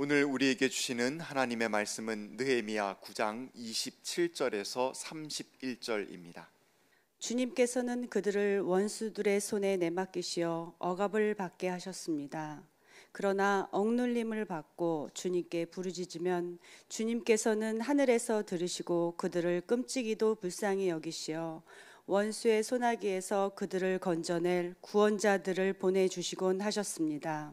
오늘 우리에게 주시는 하나님의 말씀은 느헤미야 9장 27절에서 31절입니다. 주님께서는 그들을 원수들의 손에 내맡기시어 억압을 받게 하셨습니다. 그러나 억눌림을 받고 주님께 부르짖으면 주님께서는 하늘에서 들으시고 그들을 끔찍이도 불쌍히 여기시어 원수의 손아귀에서 그들을 건져낼 구원자들을 보내주시곤 하셨습니다.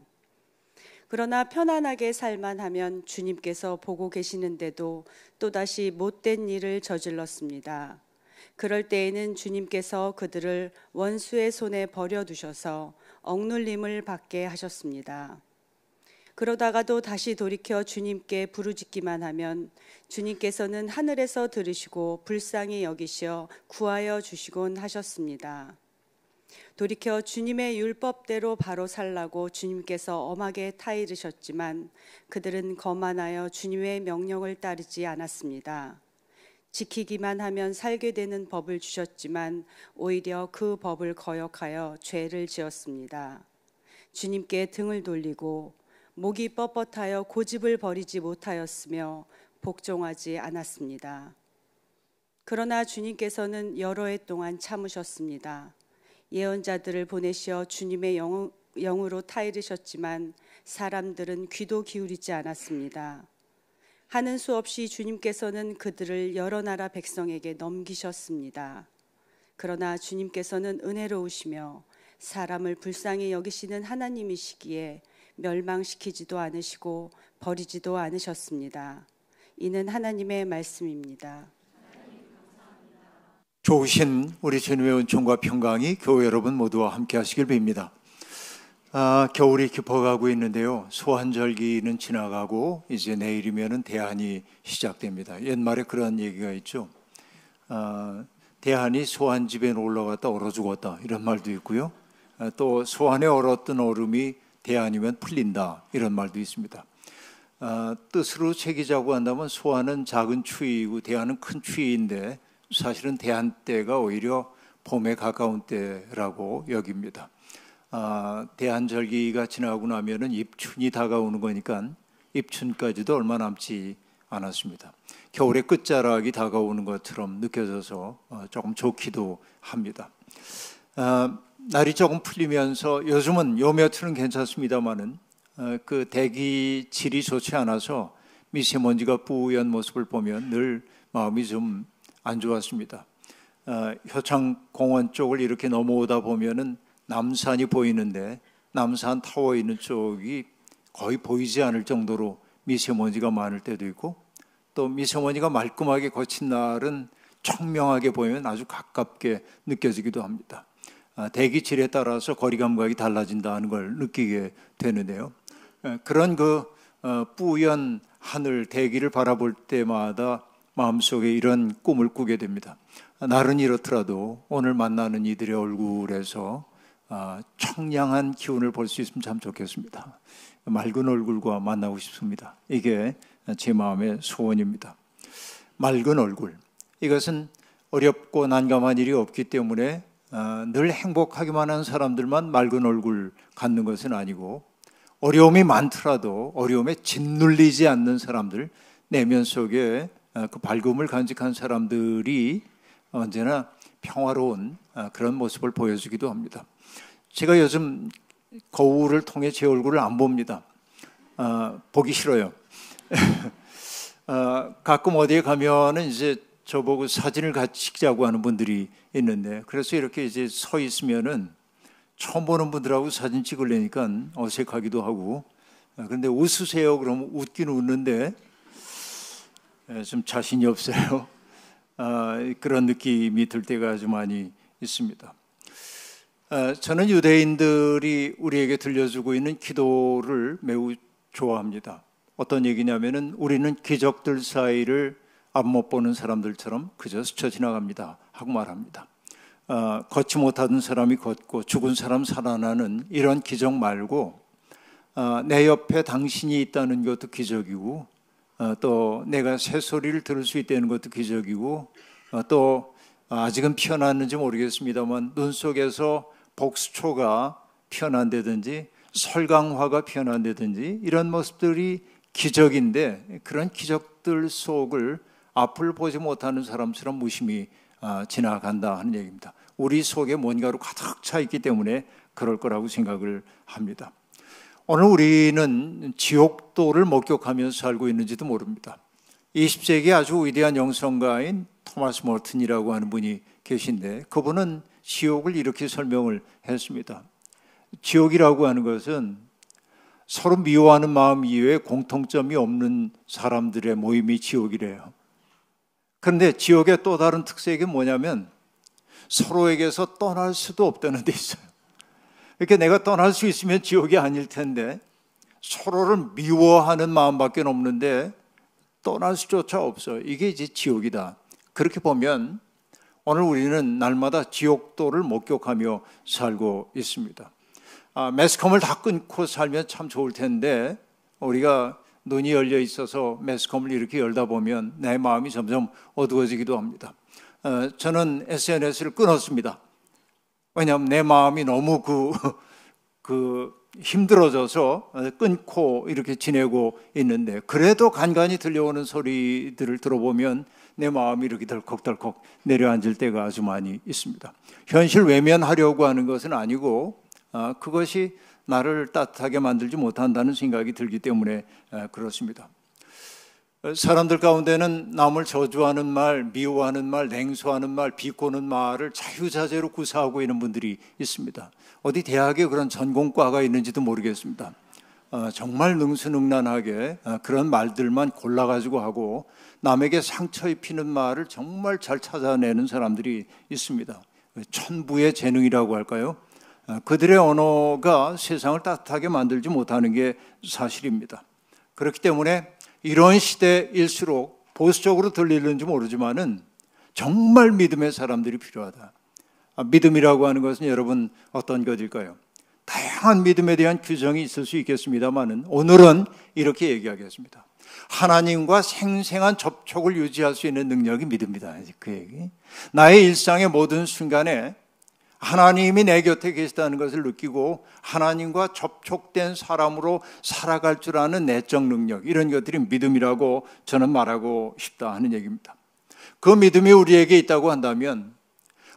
그러나 편안하게 살만 하면 주님께서 보고 계시는데도 또다시 못된 일을 저질렀습니다. 그럴 때에는 주님께서 그들을 원수의 손에 버려두셔서 억눌림을 받게 하셨습니다. 그러다가도 다시 돌이켜 주님께 부르짖기만 하면 주님께서는 하늘에서 들으시고 불쌍히 여기시어 구하여 주시곤 하셨습니다. 돌이켜 주님의 율법대로 바로 살라고 주님께서 엄하게 타이르셨지만 그들은 거만하여 주님의 명령을 따르지 않았습니다. 지키기만 하면 살게 되는 법을 주셨지만 오히려 그 법을 거역하여 죄를 지었습니다. 주님께 등을 돌리고 목이 뻣뻣하여 고집을 버리지 못하였으며 복종하지 않았습니다. 그러나 주님께서는 여러 해 동안 참으셨습니다. 예언자들을 보내시어 주님의 영으로 타이르셨지만 사람들은 귀도 기울이지 않았습니다. 하는 수 없이 주님께서는 그들을 여러 나라 백성에게 넘기셨습니다. 그러나 주님께서는 은혜로우시며 사람을 불쌍히 여기시는 하나님이시기에 멸망시키지도 않으시고 버리지도 않으셨습니다. 이는 하나님의 말씀입니다. 좋으신 우리 주님의 은총과 평강이 교회 여러분 모두와 함께 하시길 빕니다. 겨울이 깊어가고 있는데요. 소환절기는 지나가고 이제 내일이면 대한이 시작됩니다. 옛말에 그런 얘기가 있죠. 대한이 소환집에 올라갔다 얼어 죽었다 이런 말도 있고요. 또 소환에 얼었던 얼음이 대한이면 풀린다 이런 말도 있습니다. 뜻으로 새기자고 한다면 소환은 작은 추위이고 대한은 큰 추위인데 사실은 대한 때가 오히려 봄에 가까운 때라고 여깁니다. 대한절기가 지나고 나면은 입춘이 다가오는 거니까 입춘까지도 얼마 남지 않았습니다. 겨울의 끝자락이 다가오는 것처럼 느껴져서 조금 좋기도 합니다. 날이 조금 풀리면서 요즘은 요 며칠은 괜찮습니다만은 그 대기 질이 좋지 않아서 미세먼지가 뿌연 모습을 보면 늘 마음이 좀 안 좋았습니다. 효창공원 쪽을 이렇게 넘어오다 보면은 남산이 보이는데 남산 타워 있는 쪽이 거의 보이지 않을 정도로 미세먼지가 많을 때도 있고 또 미세먼지가 말끔하게 거친 날은 청명하게 보이면 아주 가깝게 느껴지기도 합니다. 대기질에 따라서 거리 감각이 달라진다는 걸 느끼게 되는데요. 그런 뿌연 하늘 대기를 바라볼 때마다 마음속에 이런 꿈을 꾸게 됩니다. 날은 이렇더라도 오늘 만나는 이들의 얼굴에서 청량한 기운을 볼 수 있으면 참 좋겠습니다. 맑은 얼굴과 만나고 싶습니다. 이게 제 마음의 소원입니다. 맑은 얼굴. 이것은 어렵고 난감한 일이 없기 때문에 늘 행복하기만 한 사람들만 맑은 얼굴 갖는 것은 아니고 어려움이 많더라도 어려움에 짓눌리지 않는 사람들, 내면 속에 그 밝음을 간직한 사람들이 언제나 평화로운 그런 모습을 보여주기도 합니다. 제가 요즘 거울을 통해 제 얼굴을 안 봅니다. 보기 싫어요. 가끔 어디에 가면은 이제 저보고 사진을 같이 찍자고 하는 분들이 있는데 그래서 이렇게 이제 서 있으면은 처음 보는 분들하고 사진 찍으려니까 어색하기도 하고 그런데 웃으세요 그러면 웃긴 웃는데 좀 자신이 없어요. 그런 느낌이 들 때가 아주 많이 있습니다. 저는 유대인들이 우리에게 들려주고 있는 기도를 매우 좋아합니다. 어떤 얘기냐면은 우리는 기적들 사이를 앞 못 보는 사람들처럼 그저 스쳐 지나갑니다 하고 말합니다. 걷지 못하던 사람이 걷고 죽은 사람 살아나는 이런 기적 말고 내 옆에 당신이 있다는 것도 기적이고 또 내가 새소리를 들을 수 있다는 것도 기적이고 또 아직은 피어났는지 모르겠습니다만 눈 속에서 복수초가 피어난다든지 설강화가 피어난다든지 이런 모습들이 기적인데 그런 기적들 속을 앞을 보지 못하는 사람처럼 무심히 지나간다 하는 얘기입니다. 우리 속에 뭔가로 가득 차 있기 때문에 그럴 거라고 생각을 합니다. 오늘 우리는 지옥도를 목격하면서 살고 있는지도 모릅니다. 20세기 아주 위대한 영성가인 토마스 몰튼이라고 하는 분이 계신데 그분은 지옥을 이렇게 설명을 했습니다. 지옥이라고 하는 것은 서로 미워하는 마음 이외에 공통점이 없는 사람들의 모임이 지옥이래요. 그런데 지옥의 또 다른 특색이 뭐냐면 서로에게서 떠날 수도 없다는 데 있어요. 이렇게 내가 떠날 수 있으면 지옥이 아닐 텐데 서로를 미워하는 마음밖에 없는데 떠날 수조차 없어요. 이게 이제 지옥이다. 그렇게 보면 오늘 우리는 날마다 지옥도를 목격하며 살고 있습니다. 매스컴을 다 끊고 살면 참 좋을 텐데 우리가 눈이 열려 있어서 매스컴을 이렇게 열다 보면 내 마음이 점점 어두워지기도 합니다. 저는 SNS를 끊었습니다. 왜냐하면 내 마음이 너무 힘들어져서 끊고 이렇게 지내고 있는데 그래도 간간히 들려오는 소리들을 들어보면 내 마음이 이렇게 덜컥덜컥 내려앉을 때가 아주 많이 있습니다. 현실 외면하려고 하는 것은 아니고 그것이 나를 따뜻하게 만들지 못한다는 생각이 들기 때문에 그렇습니다. 사람들 가운데는 남을 저주하는 말, 미워하는 말, 냉소하는 말, 비꼬는 말을 자유자재로 구사하고 있는 분들이 있습니다. 어디 대학에 그런 전공과가 있는지도 모르겠습니다. 정말 능수능란하게 그런 말들만 골라가지고 하고 남에게 상처 입히는 말을 정말 잘 찾아내는 사람들이 있습니다. 천부의 재능이라고 할까요? 그들의 언어가 세상을 따뜻하게 만들지 못하는 게 사실입니다. 그렇기 때문에 이런 시대일수록 보수적으로 들리는지 모르지만은 정말 믿음의 사람들이 필요하다. 믿음이라고 하는 것은 여러분 어떤 것일까요? 다양한 믿음에 대한 규정이 있을 수 있겠습니다만은 오늘은 이렇게 얘기하겠습니다. 하나님과 생생한 접촉을 유지할 수 있는 능력이 믿음이다. 그 얘기. 나의 일상의 모든 순간에 하나님이 내 곁에 계시다는 것을 느끼고 하나님과 접촉된 사람으로 살아갈 줄 아는 내적 능력, 이런 것들이 믿음이라고 저는 말하고 싶다 하는 얘기입니다. 그 믿음이 우리에게 있다고 한다면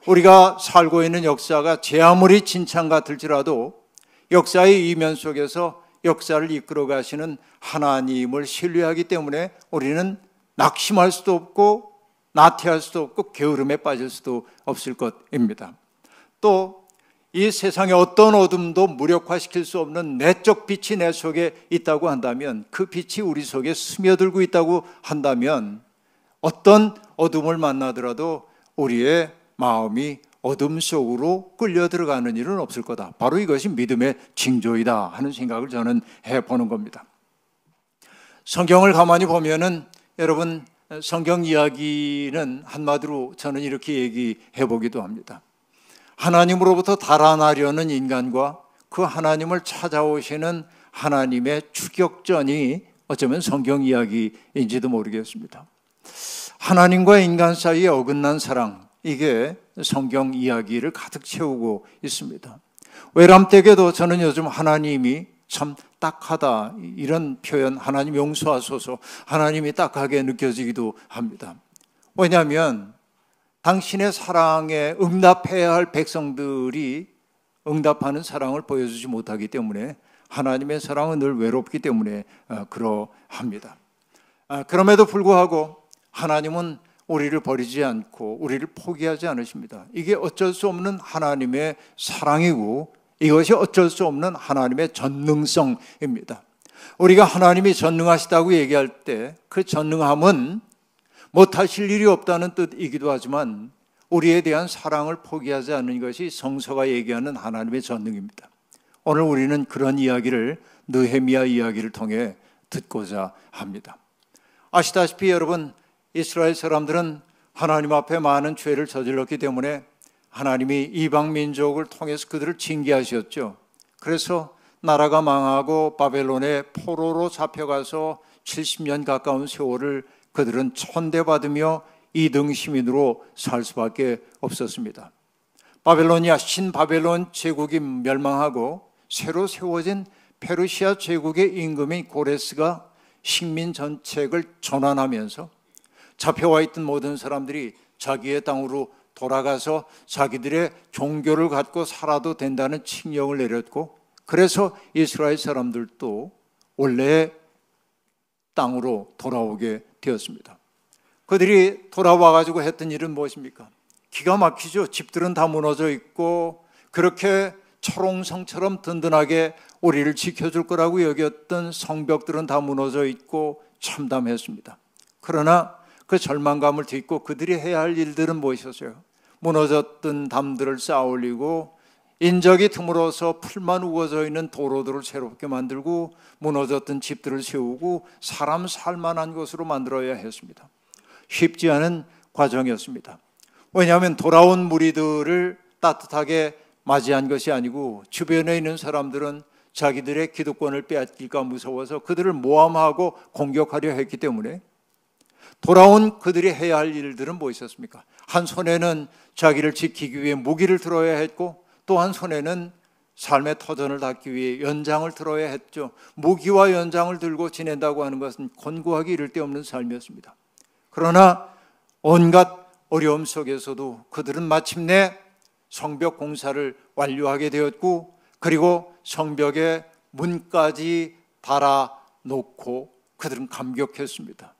우리가 살고 있는 역사가 제 아무리 진창 같을지라도 역사의 이면 속에서 역사를 이끌어 가시는 하나님을 신뢰하기 때문에 우리는 낙심할 수도 없고 나태할 수도 없고 게으름에 빠질 수도 없을 것입니다. 또 이 세상의 어떤 어둠도 무력화시킬 수 없는 내적 빛이 내 속에 있다고 한다면 그 빛이 우리 속에 스며들고 있다고 한다면 어떤 어둠을 만나더라도 우리의 마음이 어둠 속으로 끌려 들어가는 일은 없을 거다. 바로 이것이 믿음의 징조이다 하는 생각을 저는 해보는 겁니다. 성경을 가만히 보면은 여러분 성경 이야기는 한마디로 저는 이렇게 얘기해 보기도 합니다. 하나님으로부터 달아나려는 인간과 그 하나님을 찾아오시는 하나님의 추격전이 어쩌면 성경 이야기인지도 모르겠습니다. 하나님과 인간 사이에 어긋난 사랑, 이게 성경 이야기를 가득 채우고 있습니다. 외람되게도 저는 요즘 하나님이 참 딱하다, 이런 표현, 하나님 용서하소서, 하나님이 딱하게 느껴지기도 합니다. 왜냐하면 당신의 사랑에 응답해야 할 백성들이 응답하는 사랑을 보여주지 못하기 때문에 하나님의 사랑은 늘 외롭기 때문에 그러합니다. 그럼에도 불구하고 하나님은 우리를 버리지 않고 우리를 포기하지 않으십니다. 이게 어쩔 수 없는 하나님의 사랑이고 이것이 어쩔 수 없는 하나님의 전능성입니다. 우리가 하나님이 전능하시다고 얘기할 때 그 전능함은 못하실 일이 없다는 뜻이기도 하지만 우리에 대한 사랑을 포기하지 않는 것이 성서가 얘기하는 하나님의 전능입니다. 오늘 우리는 그런 이야기를 느헤미야 이야기를 통해 듣고자 합니다. 아시다시피 여러분, 이스라엘 사람들은 하나님 앞에 많은 죄를 저질렀기 때문에 하나님이 이방 민족을 통해서 그들을 징계하셨죠. 그래서 나라가 망하고 바벨론의 포로로 잡혀가서 70년 가까운 세월을 그들은 천대받으며 이등 시민으로 살 수밖에 없었습니다. 바벨로니아 신바벨론 제국이 멸망하고 새로 세워진 페르시아 제국의 임금인 고레스가 식민 정책을 전환하면서 잡혀와 있던 모든 사람들이 자기의 땅으로 돌아가서 자기들의 종교를 갖고 살아도 된다는 칙령을 내렸고, 그래서 이스라엘 사람들도 원래의 땅으로 돌아오게 되었습니다. 그들이 돌아와 가지고 했던 일은 무엇입니까? 기가 막히죠. 집들은 다 무너져 있고 그렇게 철옹성처럼 든든하게 우리를 지켜줄 거라고 여겼던 성벽들은 다 무너져 있고 참담했습니다. 그러나 그 절망감을 딛고 그들이 해야 할 일들은 무엇이었어요? 무너졌던 담들을 쌓아올리고 인적이 드물어서 풀만 우거져 있는 도로들을 새롭게 만들고 무너졌던 집들을 세우고 사람 살만한 곳으로 만들어야 했습니다. 쉽지 않은 과정이었습니다. 왜냐하면 돌아온 무리들을 따뜻하게 맞이한 것이 아니고 주변에 있는 사람들은 자기들의 기득권을 빼앗길까 무서워서 그들을 모함하고 공격하려 했기 때문에 돌아온 그들이 해야 할 일들은 무엇이었습니까? 한 손에는 자기를 지키기 위해 무기를 들어야 했고 또 한 손에는 삶의 터전을 닫기 위해 연장을 들어야 했죠. 무기와 연장을 들고 지낸다고 하는 것은 곤고하기 이를 데 없는 삶이었습니다. 그러나 온갖 어려움 속에서도 그들은 마침내 성벽 공사를 완료하게 되었고 그리고 성벽의 문까지 달아놓고 그들은 감격했습니다.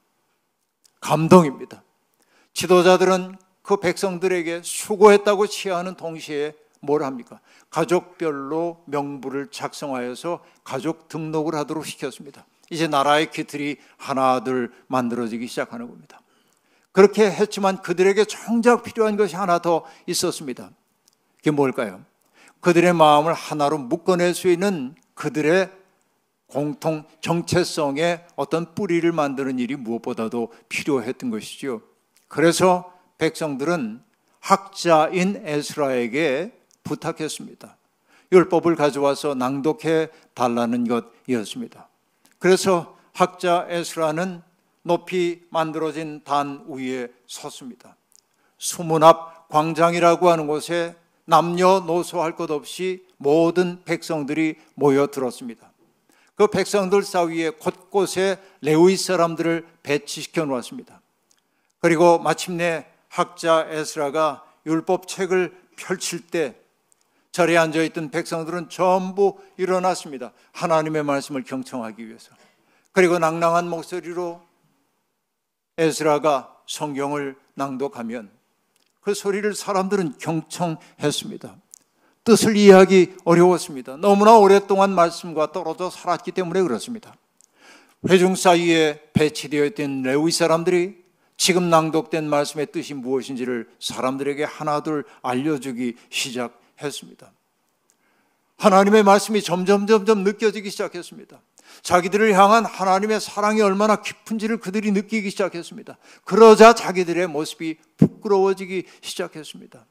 감동입니다. 지도자들은 그 백성들에게 수고했다고 시하는 동시에 뭘 합니까? 가족별로 명부를 작성하여서 가족 등록을 하도록 시켰습니다. 이제 나라의 기틀이 하나둘 만들어지기 시작하는 겁니다. 그렇게 했지만 그들에게 정작 필요한 것이 하나 더 있었습니다. 그게 뭘까요? 그들의 마음을 하나로 묶어낼 수 있는 그들의 공통 정체성의 어떤 뿌리를 만드는 일이 무엇보다도 필요했던 것이죠. 그래서 백성들은 학자인 에스라에게 부탁했습니다. 율법을 가져와서 낭독해 달라는 것이었습니다. 그래서 학자 에스라는 높이 만들어진 단 위에 섰습니다. 수문 앞 광장이라고 하는 곳에 남녀노소 할 것 없이 모든 백성들이 모여들었습니다. 그 백성들 사이에 곳곳에 레위 사람들을 배치시켜 놓았습니다. 그리고 마침내 학자 에스라가 율법책을 펼칠 때 자리에 앉아있던 백성들은 전부 일어났습니다. 하나님의 말씀을 경청하기 위해서. 그리고 낭낭한 목소리로 에스라가 성경을 낭독하면 그 소리를 사람들은 경청했습니다. 뜻을 이해하기 어려웠습니다. 너무나 오랫동안 말씀과 떨어져 살았기 때문에 그렇습니다. 회중 사이에 배치되어 있던 레위 사람들이 지금 낭독된 말씀의 뜻이 무엇인지를 사람들에게 하나둘 알려주기 시작했습니다. 하나님의 말씀이 점점 느껴지기 시작했습니다. 자기들을 향한 하나님의 사랑이 얼마나 깊은지를 그들이 느끼기 시작했습니다. 그러자 자기들의 모습이 부끄러워지기 시작했습니다.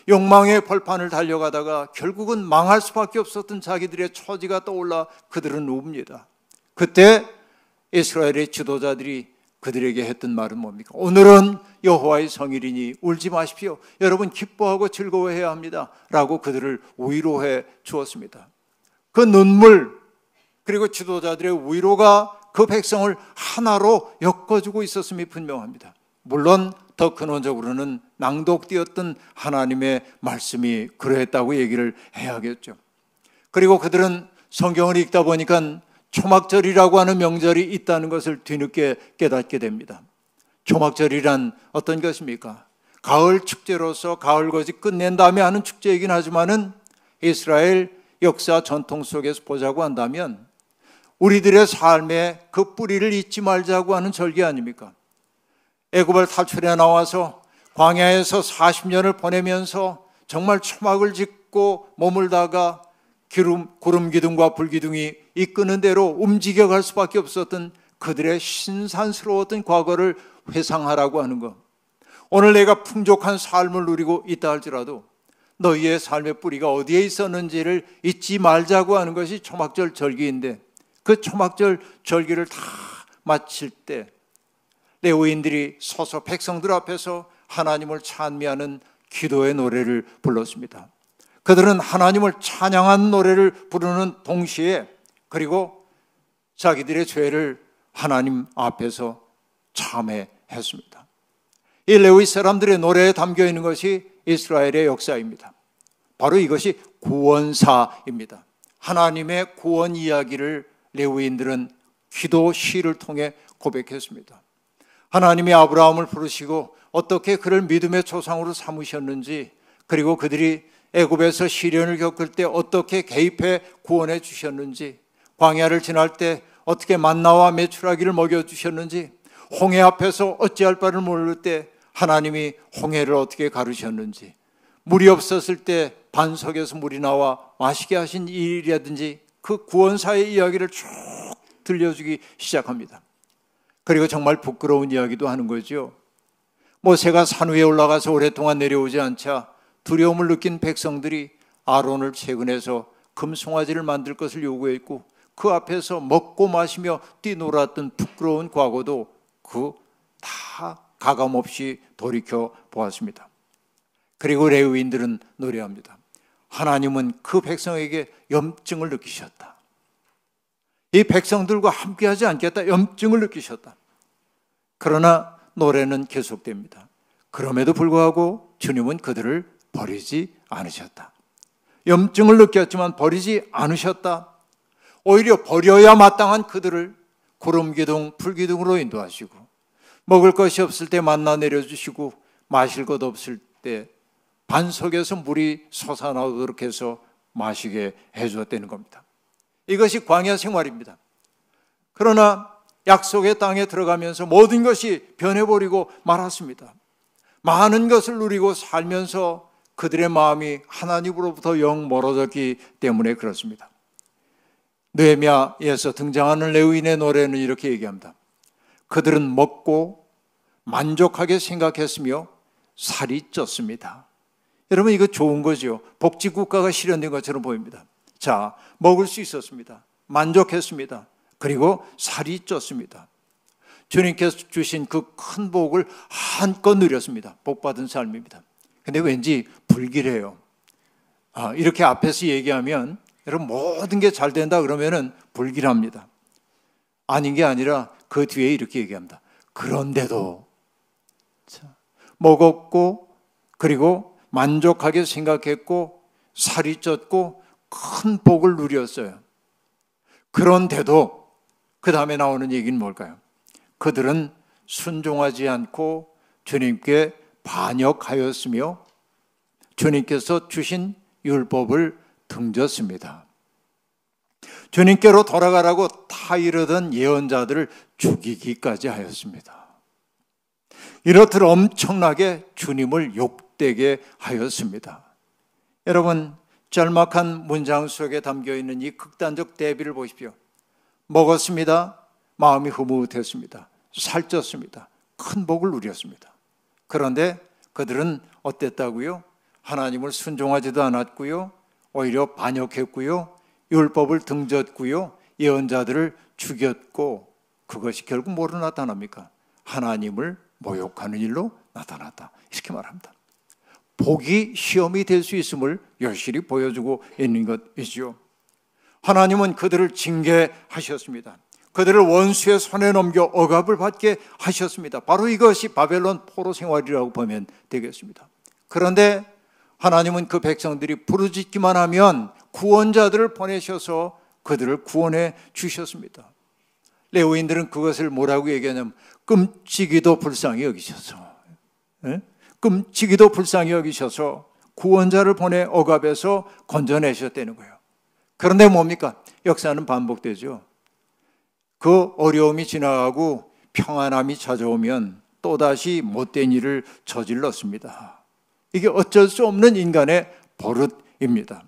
욕망의 벌판을 달려가다가 결국은 망할 수밖에 없었던 자기들의 처지가 떠올라 그들은 웁니다. 그때 이스라엘의 지도자들이 그들에게 했던 말은 뭡니까? 오늘은 여호와의 성일이니 울지 마십시오. 여러분 기뻐하고 즐거워해야 합니다. 라고 그들을 위로해 주었습니다. 그 눈물 그리고 지도자들의 위로가 그 백성을 하나로 엮어주고 있었음이 분명합니다. 물론 더 근원적으로는 낭독되었던 하나님의 말씀이 그러했다고 얘기를 해야겠죠. 그리고 그들은 성경을 읽다 보니까 초막절이라고 하는 명절이 있다는 것을 뒤늦게 깨닫게 됩니다. 초막절이란 어떤 것입니까? 가을 축제로서 가을것이 끝낸 다음에 하는 축제이긴 하지만은 이스라엘 역사 전통 속에서 보자고 한다면 우리들의 삶에 그 뿌리를 잊지 말자고 하는 절기 아닙니까? 애굽을 탈출해 나와서 광야에서 40년을 보내면서 정말 초막을 짓고 머물다가 구름 기둥과 불 기둥이 이끄는 대로 움직여갈 수밖에 없었던 그들의 신산스러웠던 과거를 회상하라고 하는 것. 오늘 내가 풍족한 삶을 누리고 있다 할지라도 너희의 삶의 뿌리가 어디에 있었는지를 잊지 말자고 하는 것이 초막절 절기인데 그 초막절 절기를 다 마칠 때 레위인들이 서서 백성들 앞에서 하나님을 찬미하는 기도의 노래를 불렀습니다. 그들은 하나님을 찬양한 노래를 부르는 동시에 그리고 자기들의 죄를 하나님 앞에서 참회했습니다. 이 레위 사람들의 노래에 담겨 있는 것이 이스라엘의 역사입니다. 바로 이것이 구원사입니다. 하나님의 구원 이야기를 레위인들은 기도 시를 통해 고백했습니다. 하나님이 아브라함을 부르시고 어떻게 그를 믿음의 조상으로 삼으셨는지, 그리고 그들이 애굽에서 시련을 겪을 때 어떻게 개입해 구원해 주셨는지, 광야를 지날 때 어떻게 만나와 메추라기를 먹여주셨는지, 홍해 앞에서 어찌할 바를 모를 때 하나님이 홍해를 어떻게 가르셨는지, 물이 없었을 때 반석에서 물이 나와 마시게 하신 일이라든지, 그 구원사의 이야기를 쭉 들려주기 시작합니다. 그리고 정말 부끄러운 이야기도 하는 거죠. 모세가 산 위에 올라가서 오랫동안 내려오지 않자 두려움을 느낀 백성들이 아론을 채근해서 금송아지를 만들 것을 요구했고, 그 앞에서 먹고 마시며 뛰놀았던 부끄러운 과거도 다 가감없이 돌이켜 보았습니다. 그리고 레위인들은 노래합니다. 하나님은 그 백성에게 염증을 느끼셨다. 이 백성들과 함께하지 않겠다, 염증을 느끼셨다. 그러나 노래는 계속됩니다. 그럼에도 불구하고 주님은 그들을 버리지 않으셨다. 염증을 느꼈지만 버리지 않으셨다. 오히려 버려야 마땅한 그들을 구름기둥, 불기둥으로 인도하시고, 먹을 것이 없을 때 만나 내려주시고, 마실 것 없을 때 반석에서 물이 솟아나오도록 해서 마시게 해주었다는 겁니다. 이것이 광야 생활입니다. 그러나 약속의 땅에 들어가면서 모든 것이 변해버리고 말았습니다. 많은 것을 누리고 살면서 그들의 마음이 하나님으로부터 영 멀어졌기 때문에 그렇습니다. 느헤미야에서 등장하는 레위인의 노래는 이렇게 얘기합니다. 그들은 먹고 만족하게 생각했으며 살이 쪘습니다. 여러분, 이거 좋은 거죠. 복지국가가 실현된 것처럼 보입니다. 자, 먹을 수 있었습니다. 만족했습니다. 그리고 살이 쪘습니다. 주님께서 주신 그 큰 복을 한껏 누렸습니다. 복받은 삶입니다. 근데 왠지 불길해요. 이렇게 앞에서 얘기하면 여러분 모든 게 잘 된다 그러면은 불길합니다. 아닌 게 아니라 그 뒤에 이렇게 얘기합니다. 그런데도 먹었고, 그리고 만족하게 생각했고, 살이 쪘고, 큰 복을 누렸어요. 그런데도 그 다음에 나오는 얘기는 뭘까요? 그들은 순종하지 않고 주님께 반역하였으며 주님께서 주신 율법을 등졌습니다. 주님께로 돌아가라고 타이르던 예언자들을 죽이기까지 하였습니다. 이렇듯 엄청나게 주님을 욕되게 하였습니다. 여러분, 짤막한 문장 속에 담겨있는 이 극단적 대비를 보십시오. 먹었습니다. 마음이 흐뭇했습니다. 살쪘습니다. 큰 복을 누렸습니다. 그런데 그들은 어땠다고요? 하나님을 순종하지도 않았고요. 오히려 반역했고요. 율법을 등졌고요. 예언자들을 죽였고, 그것이 결국 뭐로 나타납니까? 하나님을 모욕하는 일로 나타났다. 이렇게 말합니다. 복이 시험이 될 수 있음을 여실히 보여주고 있는 것이죠. 하나님은 그들을 징계하셨습니다. 그들을 원수의 손에 넘겨 억압을 받게 하셨습니다. 바로 이것이 바벨론 포로 생활이라고 보면 되겠습니다. 그런데 하나님은 그 백성들이 부르짖기만 하면 구원자들을 보내셔서 그들을 구원해 주셨습니다. 레위인들은 그것을 뭐라고 얘기하냐면 끔찍이도 불쌍히 여기셔서, 끔찍이도 불쌍히 여기셔서 구원자를 보내 억압에서 건져내셨다는 거예요. 그런데 뭡니까? 역사는 반복되죠. 그 어려움이 지나가고 평안함이 찾아오면 또다시 못된 일을 저질렀습니다. 이게 어쩔 수 없는 인간의 버릇입니다.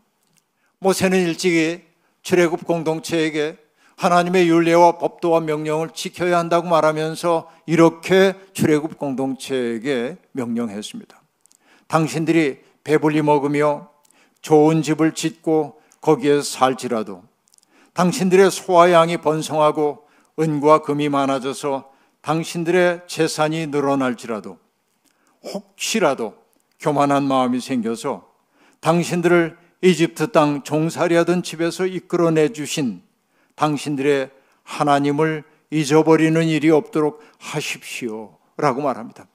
모세는 일찍이 출애굽 공동체에게 하나님의 율례와 법도와 명령을 지켜야 한다고 말하면서 이렇게 출애굽 공동체에게 명령했습니다. 당신들이 배불리 먹으며 좋은 집을 짓고 거기에 살지라도, 당신들의 소와 양이 번성하고 은과 금이 많아져서 당신들의 재산이 늘어날지라도, 혹시라도 교만한 마음이 생겨서 당신들을 이집트 땅 종살이하던 집에서 이끌어내 주신 당신들의 하나님을 잊어버리는 일이 없도록 하십시오 라고 말합니다.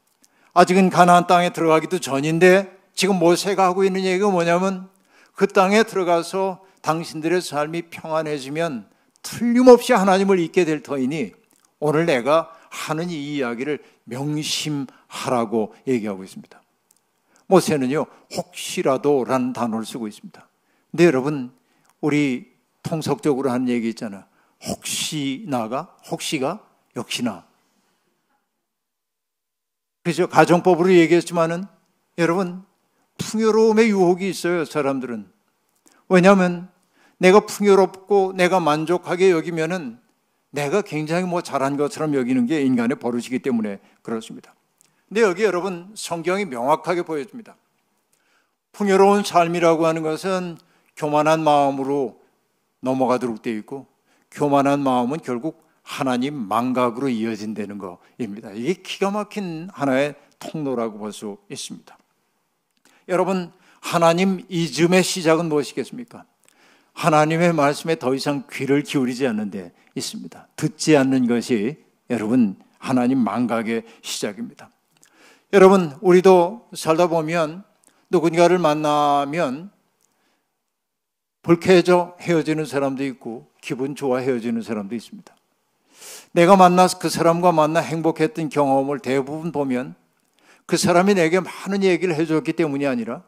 아직은 가나안 땅에 들어가기도 전인데 지금 모세가 하고 있는 얘기가 뭐냐면 그 땅에 들어가서 당신들의 삶이 평안해지면 틀림없이 하나님을 잊게 될 터이니 오늘 내가 하는 이 이야기를 명심하라고 얘기하고 있습니다. 모세는요, 혹시라도라는 단어를 쓰고 있습니다. 근데 여러분, 우리 통속적으로 하는 얘기 있잖아요. 혹시가 역시나. 그죠? 가정법으로 얘기했지만은 여러분, 풍요로움의 유혹이 있어요, 사람들은. 왜냐하면 내가 풍요롭고 내가 만족하게 여기면은 내가 굉장히 잘한 것처럼 여기는 게 인간의 버릇이기 때문에 그렇습니다. 근데 여기 여러분, 성경이 명확하게 보여줍니다. 풍요로운 삶이라고 하는 것은 교만한 마음으로 넘어가도록 되어 있고, 교만한 마음은 결국 하나님 망각으로 이어진다는 것입니다. 이게 기가 막힌 하나의 통로라고 볼 수 있습니다. 여러분, 하나님 잊음의 시작은 무엇이겠습니까? 하나님의 말씀에 더 이상 귀를 기울이지 않는 데 있습니다. 듣지 않는 것이 여러분, 하나님 망각의 시작입니다. 여러분, 우리도 살다 보면 누군가를 만나면 불쾌해져 헤어지는 사람도 있고 기분 좋아 헤어지는 사람도 있습니다. 내가 만나서 그 사람과 만나 행복했던 경험을 대부분 보면 그 사람이 내게 많은 얘기를 해줬기 때문이 아니라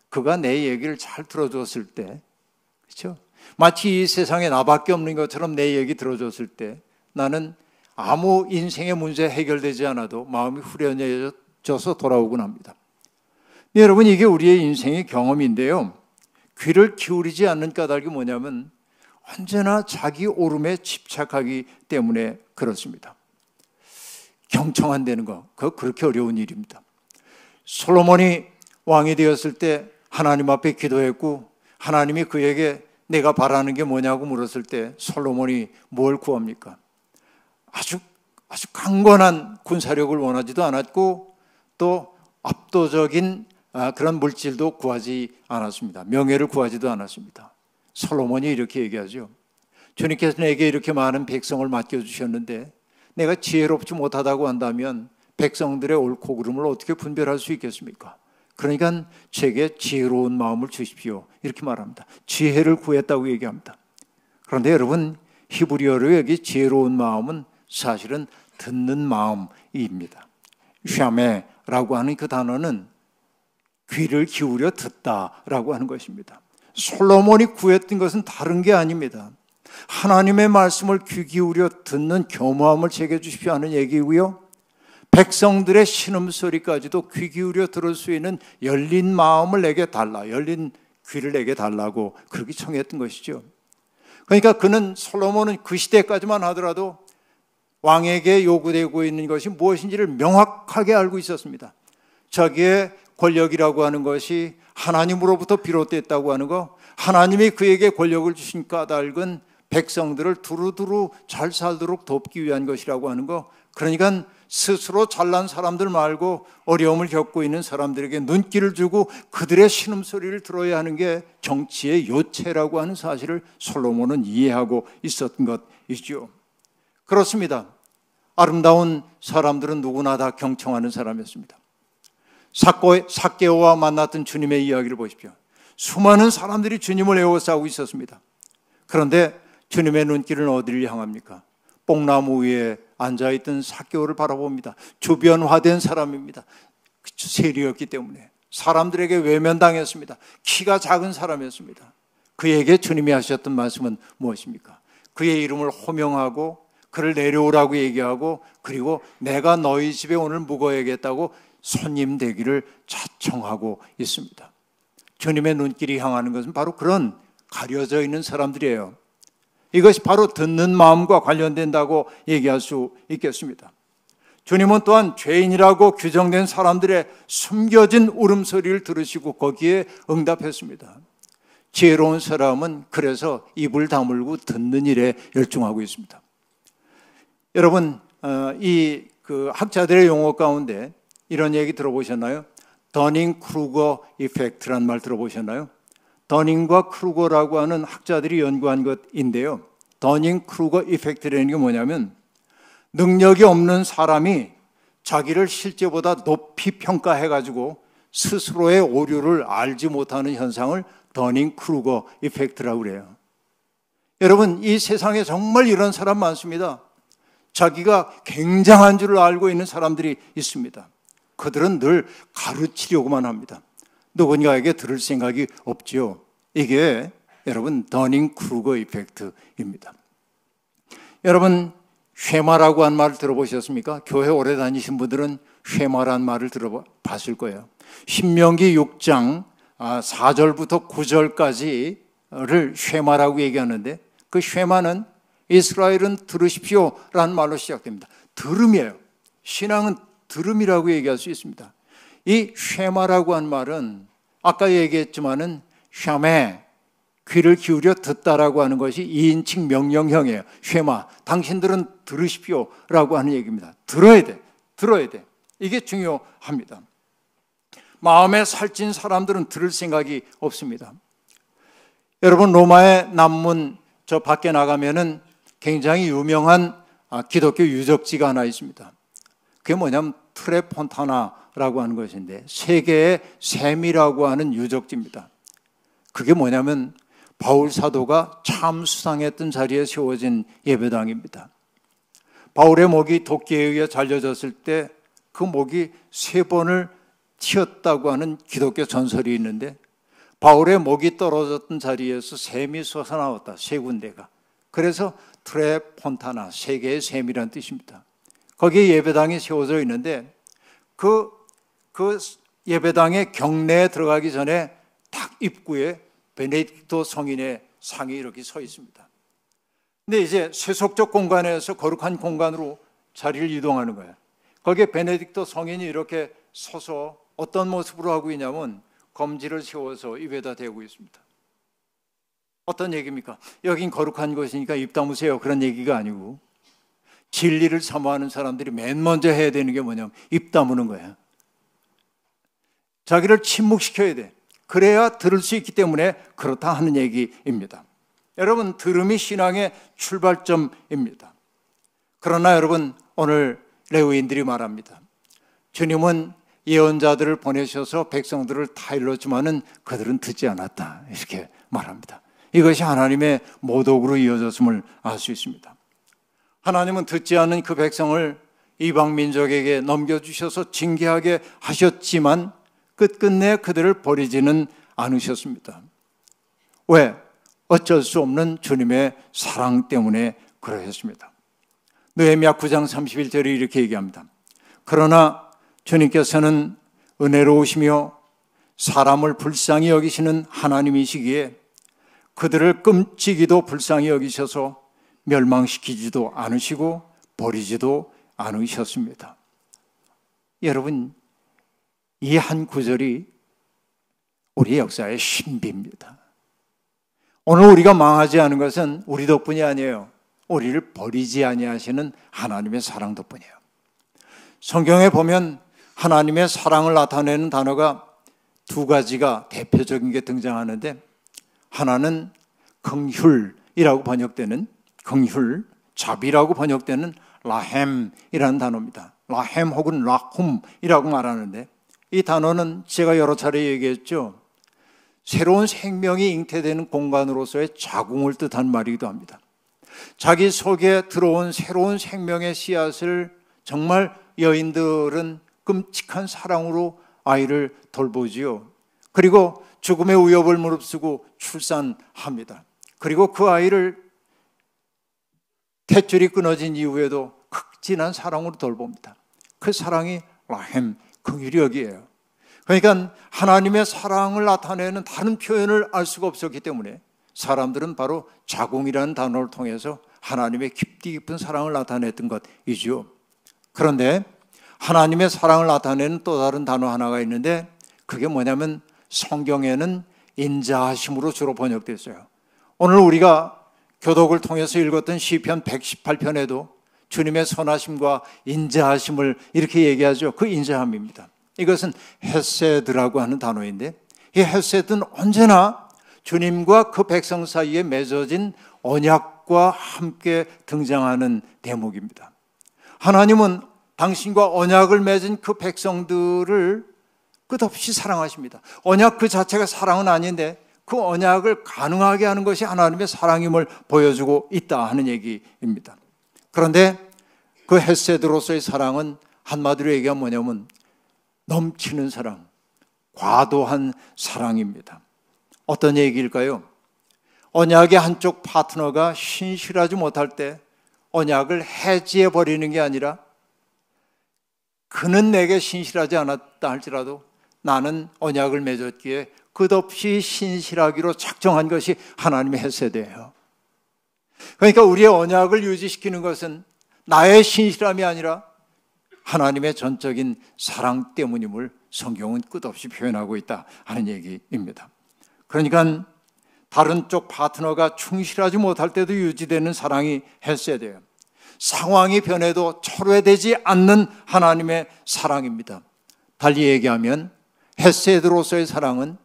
그가 내 얘기를 잘 들어줬을 때, 그렇죠? 마치 이 세상에 나밖에 없는 것처럼 내 얘기 들어줬을 때 나는 아무 인생의 문제 해결되지 않아도 마음이 후련해져서 돌아오곤 합니다. 네, 여러분, 이게 우리의 인생의 경험인데요. 귀를 기울이지 않는 까닭이 뭐냐면 언제나 자기 오름에 집착하기 때문에 그렇습니다. 경청한다는 거, 그거 그렇게 어려운 일입니다. 솔로몬이 왕이 되었을 때 하나님 앞에 기도했고 하나님이 그에게 내가 바라는 게 뭐냐고 물었을 때 솔로몬이 뭘 구합니까? 아주 강건한 군사력을 원하지도 않았고 또 압도적인 그런 물질도 구하지 않았습니다. 명예를 구하지도 않았습니다. 솔로몬이 이렇게 얘기하죠. 주님께서 내게 이렇게 많은 백성을 맡겨주셨는데 내가 지혜롭지 못하다고 한다면 백성들의 옳고 그름을 어떻게 분별할 수 있겠습니까? 그러니까 제게 지혜로운 마음을 주십시오. 이렇게 말합니다. 지혜를 구했다고 얘기합니다. 그런데 여러분, 히브리어로 여기 지혜로운 마음은 사실은 듣는 마음입니다. 샤메라고 하는 그 단어는 귀를 기울여 듣다라고 하는 것입니다. 솔로몬이 구했던 것은 다른 게 아닙니다. 하나님의 말씀을 귀 기울여 듣는 겸허함을 제게 주십시오 하는 얘기고요. 백성들의 신음소리까지도 귀 기울여 들을 수 있는 열린 마음을 내게 달라, 열린 귀를 내게 달라고 그렇게 청했던 것이죠. 그러니까 솔로몬은 그 시대까지만 하더라도 왕에게 요구되고 있는 것이 무엇인지를 명확하게 알고 있었습니다. 자기의 권력이라고 하는 것이 하나님으로부터 비롯됐다고 하는 것, 하나님이 그에게 권력을 주신 까닭은 백성들을 두루두루 잘 살도록 돕기 위한 것이라고 하는 것, 그러니까 스스로 잘난 사람들 말고 어려움을 겪고 있는 사람들에게 눈길을 주고 그들의 신음소리를 들어야 하는 게 정치의 요체라고 하는 사실을 솔로몬은 이해하고 있었던 것이죠. 그렇습니다. 아름다운 사람들은 누구나 다 경청하는 사람이었습니다. 삭개오와 만났던 주님의 이야기를 보십시오. 수많은 사람들이 주님을 에워싸고 있었습니다. 그런데 주님의 눈길은 어디를 향합니까? 뽕나무 위에 앉아있던 삭개오를 바라봅니다. 주변화된 사람입니다. 세리였기 때문에 사람들에게 외면당했습니다. 키가 작은 사람이었습니다. 그에게 주님이 하셨던 말씀은 무엇입니까? 그의 이름을 호명하고 그를 내려오라고 얘기하고 그리고 내가 너희 집에 오늘 묵어야겠다고 손님 되기를 자청하고 있습니다. 주님의 눈길이 향하는 것은 바로 그런 가려져 있는 사람들이에요. 이것이 바로 듣는 마음과 관련된다고 얘기할 수 있겠습니다. 주님은 또한 죄인이라고 규정된 사람들의 숨겨진 울음소리를 들으시고 거기에 응답했습니다. 지혜로운 사람은 그래서 입을 다물고 듣는 일에 열중하고 있습니다. 여러분, 그 학자들의 용어 가운데 이런 얘기 들어보셨나요? 더닝크루거 이펙트란 말 들어보셨나요? 더닝과 크루거라고 하는 학자들이 연구한 것인데요. 더닝크루거 이펙트라는 게 뭐냐면 능력이 없는 사람이 자기를 실제보다 높이 평가해가지고 스스로의 오류를 알지 못하는 현상을 더닝크루거 이펙트라고 그래요. 여러분, 이 세상에 정말 이런 사람 많습니다. 자기가 굉장한 줄 알고 있는 사람들이 있습니다. 그들은 늘 가르치려고만 합니다. 누군가에게 들을 생각이 없죠. 이게 여러분 더닝크루거 이펙트입니다. 여러분, 쉐마라고 한 말을 들어보셨습니까? 교회 오래 다니신 분들은 쉐마라는 말을 들어봤을 거예요. 신명기 6장 4절부터 9절까지를 쉐마라고 얘기하는데, 그 쉐마는 이스라엘은 들으십시오 라는 말로 시작됩니다. 들음이에요. 신앙은 들음이라고 얘기할 수 있습니다. 이 쉐마라고 한 말은 아까 얘기했지만은 샤메, 귀를 기울여 듣다라고 하는 것이 2인칭 명령형이에요. 쉐마, 당신들은 들으십시오 라고 하는 얘기입니다. 들어야 돼. 들어야 돼. 이게 중요합니다. 마음에 살찐 사람들은 들을 생각이 없습니다. 여러분, 로마의 남문 저 밖에 나가면은 굉장히 유명한 기독교 유적지가 하나 있습니다. 그게 뭐냐면 트레폰타나라고 하는 것인데, 세계의 샘이라고 하는 유적지입니다. 그게 뭐냐면 바울 사도가 참 수상했던 자리에 세워진 예배당입니다. 바울의 목이 도끼에 의해 잘려졌을 때 그 목이 3번을 튀었다고 하는 기독교 전설이 있는데, 바울의 목이 떨어졌던 자리에서 샘이 솟아나왔다, 3군데가. 그래서 트레폰타나, 세계의 샘이라는 뜻입니다. 거기에 예배당이 세워져 있는데, 그 예배당의 경내에 들어가기 전에 딱 입구에 베네딕토 성인의 상이 이렇게 서 있습니다. 근데 이제 세속적 공간에서 거룩한 공간으로 자리를 이동하는 거예요. 거기에 베네딕토 성인이 이렇게 서서 어떤 모습으로 하고 있냐면 검지를 세워서 입에다 대고 있습니다. 어떤 얘기입니까? 여긴 거룩한 곳이니까 입 다무세요, 그런 얘기가 아니고, 진리를 사모하는 사람들이 맨 먼저 해야 되는 게 뭐냐면 입 다무는 거예요. 자기를 침묵시켜야 돼. 그래야 들을 수 있기 때문에 그렇다 하는 얘기입니다. 여러분, 들음이 신앙의 출발점입니다. 그러나 여러분, 오늘 레위인들이 말합니다. 주님은 예언자들을 보내셔서 백성들을 다 일렀지만은 그들은 듣지 않았다, 이렇게 말합니다. 이것이 하나님의 모독으로 이어졌음을 알 수 있습니다. 하나님은 듣지 않은 그 백성을 이방 민족에게 넘겨주셔서 징계하게 하셨지만 끝끝내 그들을 버리지는 않으셨습니다. 왜? 어쩔 수 없는 주님의 사랑 때문에 그러했습니다. 느헤미야 9장 31절에 이렇게 얘기합니다. 그러나 주님께서는 은혜로우시며 사람을 불쌍히 여기시는 하나님이시기에 그들을 끔찍이도 불쌍히 여기셔서 멸망시키지도 않으시고 버리지도 않으셨습니다. 여러분, 이 한 구절이 우리 역사의 신비입니다. 오늘 우리가 망하지 않은 것은 우리 덕분이 아니에요. 우리를 버리지 아니하시는 하나님의 사랑 덕분이에요. 성경에 보면 하나님의 사랑을 나타내는 단어가 2가지가 대표적인 게 등장하는데, 하나는 긍휼이라고 번역되는 긍휼, 자비라고 번역되는 라햄이라는 단어입니다. 라햄 혹은 라훔이라고 말하는데, 이 단어는 제가 여러 차례 얘기했죠. 새로운 생명이 잉태되는 공간으로서의 자궁을 뜻하는 말이기도 합니다. 자기 속에 들어온 새로운 생명의 씨앗을 정말 여인들은 끔찍한 사랑으로 아이를 돌보지요. 그리고 죽음의 위협을 무릅쓰고 출산합니다. 그리고 그 아이를 탯줄이 끊어진 이후에도 극진한 사랑으로 돌봅니다. 그 사랑이 라햄, 긍휼력이에요. 그러니까 하나님의 사랑을 나타내는 다른 표현을 알 수가 없었기 때문에 사람들은 바로 자궁이라는 단어를 통해서 하나님의 깊이 깊은 사랑을 나타냈던 것이죠. 그런데 하나님의 사랑을 나타내는 또 다른 단어 하나가 있는데, 그게 뭐냐면 성경에는 인자하심으로 주로 번역됐어요. 오늘 우리가 교독을 통해서 읽었던 시편 118편에도 주님의 선하심과 인자하심을 이렇게 얘기하죠. 그 인자함입니다. 이것은 헤세드라고 하는 단어인데, 이 헤세드는 언제나 주님과 그 백성 사이에 맺어진 언약과 함께 등장하는 대목입니다. 하나님은 당신과 언약을 맺은 그 백성들을 끝없이 사랑하십니다. 언약 그 자체가 사랑은 아닌데 그 언약을 가능하게 하는 것이 하나님의 사랑임을 보여주고 있다 하는 얘기입니다. 그런데 그 헤세드로서의 사랑은 한마디로 얘기하면 뭐냐면 넘치는 사랑, 과도한 사랑입니다. 어떤 얘기일까요? 언약의 한쪽 파트너가 신실하지 못할 때 언약을 해지해 버리는 게 아니라 그는 내게 신실하지 않았다 할지라도 나는 언약을 맺었기에 끝없이 신실하기로 작정한 것이 하나님의 헤세드예요. 그러니까 우리의 언약을 유지시키는 것은 나의 신실함이 아니라 하나님의 전적인 사랑 때문임을 성경은 끝없이 표현하고 있다 하는 얘기입니다. 그러니까 다른 쪽 파트너가 충실하지 못할 때도 유지되는 사랑이 헤세드예요. 상황이 변해도 철회되지 않는 하나님의 사랑입니다. 달리 얘기하면 헤세드로서의 사랑은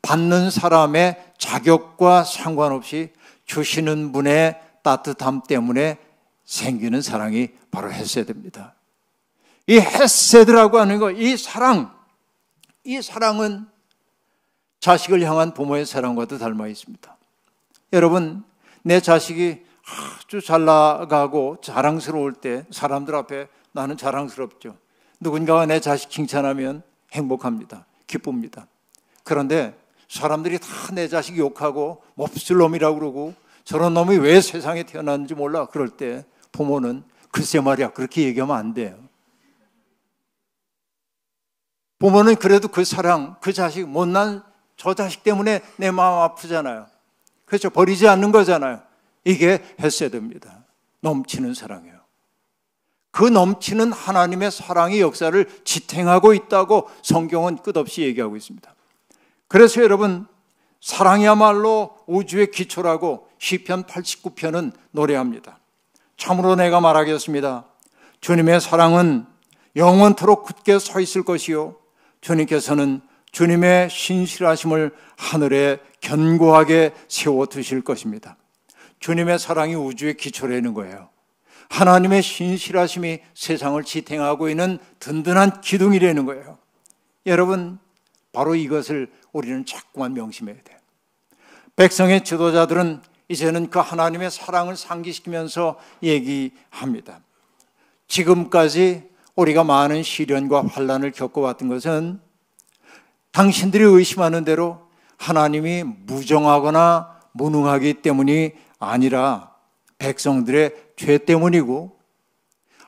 받는 사람의 자격과 상관없이 주시는 분의 따뜻함 때문에 생기는 사랑이 바로 헤세드입니다. 이 헤세드라고 하는 것, 이 사랑은 자식을 향한 부모의 사랑과도 닮아 있습니다. 여러분, 내 자식이 아주 잘 나가고 자랑스러울 때 사람들 앞에 나는 자랑스럽죠. 누군가가 내 자식 칭찬하면 행복합니다. 기쁩니다. 그런데 사람들이 다 내 자식 욕하고 몹쓸 놈이라고 그러고 저런 놈이 왜 세상에 태어났는지 몰라 그럴 때 부모는 글쎄 말이야 그렇게 얘기하면 안 돼요. 부모는 그래도 그 사랑, 그 자식, 못난 저 자식 때문에 내 마음 아프잖아요. 그렇죠. 버리지 않는 거잖아요. 이게 헤세드입니다. 넘치는 사랑이에요. 그 넘치는 하나님의 사랑의 역사를 지탱하고 있다고 성경은 끝없이 얘기하고 있습니다. 그래서 여러분, 사랑이야말로 우주의 기초라고 시편 89편은 노래합니다. 참으로 내가 말하겠습니다. 주님의 사랑은 영원토록 굳게 서 있을 것이요 주님께서는 주님의 신실하심을 하늘에 견고하게 세워두실 것입니다. 주님의 사랑이 우주의 기초라는 거예요. 하나님의 신실하심이 세상을 지탱하고 있는 든든한 기둥이라는 거예요. 여러분, 바로 이것을 우리는 자꾸만 명심해야 돼요. 백성의 지도자들은 이제는 그 하나님의 사랑을 상기시키면서 얘기합니다. 지금까지 우리가 많은 시련과 환난을 겪어왔던 것은 당신들이 의심하는 대로 하나님이 무정하거나 무능하기 때문이 아니라 백성들의 죄 때문이고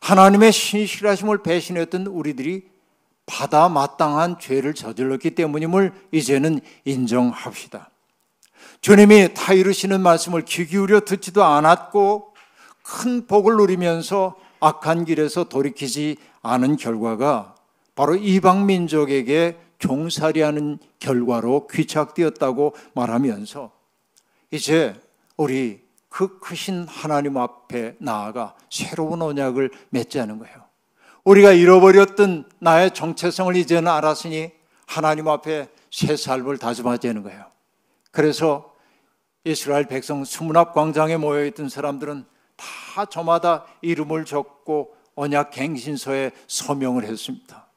하나님의 신실하심을 배신했던 우리들이 받아 마땅한 죄를 저질렀기 때문임을 이제는 인정합시다. 주님이 다 이루시는 말씀을 귀 기울여 듣지도 않았고 큰 복을 누리면서 악한 길에서 돌이키지 않은 결과가 바로 이방 민족에게 종살이하는 결과로 귀착되었다고 말하면서 이제 우리 그 크신 하나님 앞에 나아가 새로운 언약을 맺자는 거예요. 우리가 잃어버렸던 나의 정체성을 이제는 알았으니 하나님 앞에 새 삶을 다짐하자는 거예요. 그래서 이스라엘 백성 수문앞 광장에 모여있던 사람들은 다 저마다 이름을 적고 언약 갱신서에 서명을 했습니다.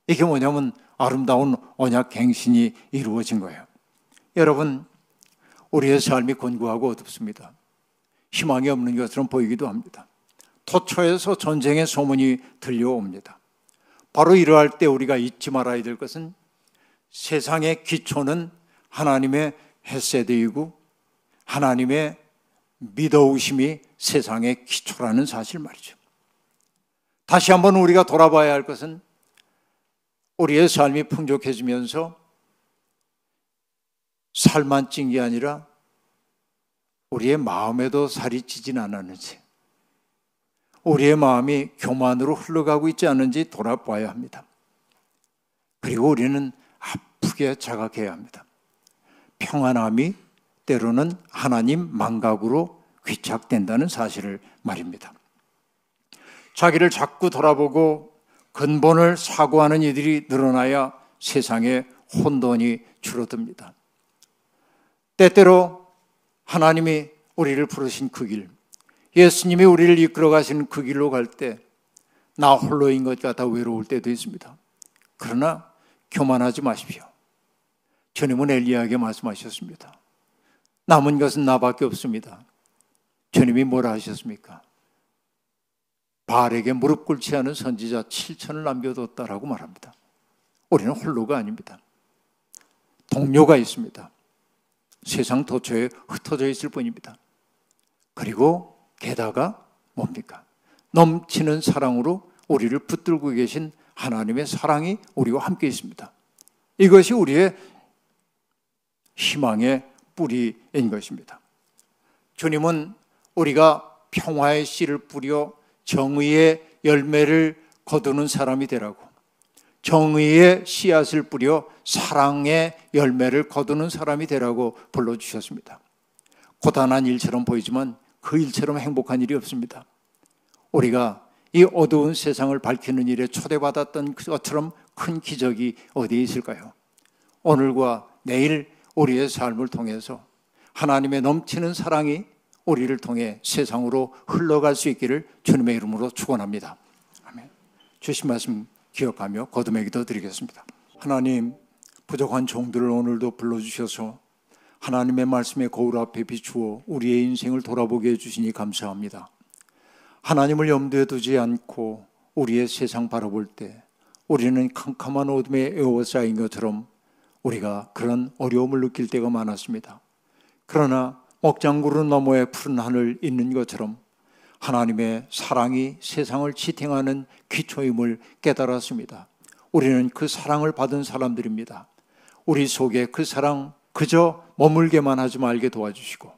이게 뭐냐면 아름다운 언약 갱신이 이루어진 거예요. 여러분, 우리의 삶이 곤고하고 어둡습니다. 희망이 없는 것처럼 보이기도 합니다. 토초에서 전쟁의 소문이 들려옵니다. 바로 이러할 때 우리가 잊지 말아야 될 것은 세상의 기초는 하나님의 헤세드이고 하나님의 믿어오심이 세상의 기초라는 사실 말이죠. 다시 한번 우리가 돌아봐야 할 것은 우리의 삶이 풍족해지면서 살만 찐 게 아니라 우리의 마음에도 살이 찌진 않았는지, 우리의 마음이 교만으로 흘러가고 있지 않은지 돌아봐야 합니다. 그리고 우리는 아프게 자각해야 합니다. 평안함이 때로는 하나님 망각으로 귀착된다는 사실을 말입니다. 자기를 자꾸 돌아보고 근본을 사고하는 이들이 늘어나야 세상에 혼돈이 줄어듭니다. 때때로 하나님이 우리를 부르신 그 길, 예수님이 우리를 이끌어 가시는 그 길로 갈 때 나 홀로인 것 같아 외로울 때도 있습니다. 그러나 교만하지 마십시오. 주님은 엘리야에게 말씀하셨습니다. 남은 것은 나밖에 없습니다. 주님이 뭐라 하셨습니까? 바알에게 무릎 꿇지 않은 선지자 7천을 남겨뒀다라고 말합니다. 우리는 홀로가 아닙니다. 동료가 있습니다. 세상 도처에 흩어져 있을 뿐입니다. 그리고 게다가 뭡니까? 넘치는 사랑으로 우리를 붙들고 계신 하나님의 사랑이 우리와 함께 있습니다. 이것이 우리의 희망의 뿌리인 것입니다. 주님은 우리가 평화의 씨를 뿌려 정의의 열매를 거두는 사람이 되라고, 정의의 씨앗을 뿌려 사랑의 열매를 거두는 사람이 되라고 불러주셨습니다. 고단한 일처럼 보이지만 그 일처럼 행복한 일이 없습니다. 우리가 이 어두운 세상을 밝히는 일에 초대받았던 것처럼 큰 기적이 어디에 있을까요? 오늘과 내일 우리의 삶을 통해서 하나님의 넘치는 사랑이 우리를 통해 세상으로 흘러갈 수 있기를 주님의 이름으로 축원합니다. 아멘. 주신 말씀 기억하며 거듭의 기도 드리겠습니다. 하나님, 부족한 종들을 오늘도 불러주셔서 하나님의 말씀의 거울 앞에 비추어 우리의 인생을 돌아보게 해주시니 감사합니다. 하나님을 염두에 두지 않고 우리의 세상 바라볼 때 우리는 캄캄한 어둠에 에워싸인 것처럼 우리가 그런 어려움을 느낄 때가 많았습니다. 그러나 먹장구름 너머에 푸른 하늘 있는 것처럼 하나님의 사랑이 세상을 지탱하는 기초임을 깨달았습니다. 우리는 그 사랑을 받은 사람들입니다. 우리 속에 그 사랑 그저 머물게만 하지 말게 도와주시고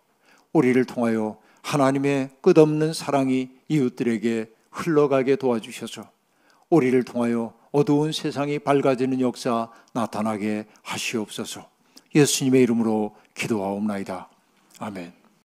우리를 통하여 하나님의 끝없는 사랑이 이웃들에게 흘러가게 도와주셔서 우리를 통하여 어두운 세상이 밝아지는 역사 나타나게 하시옵소서. 예수님의 이름으로 기도하옵나이다. 아멘.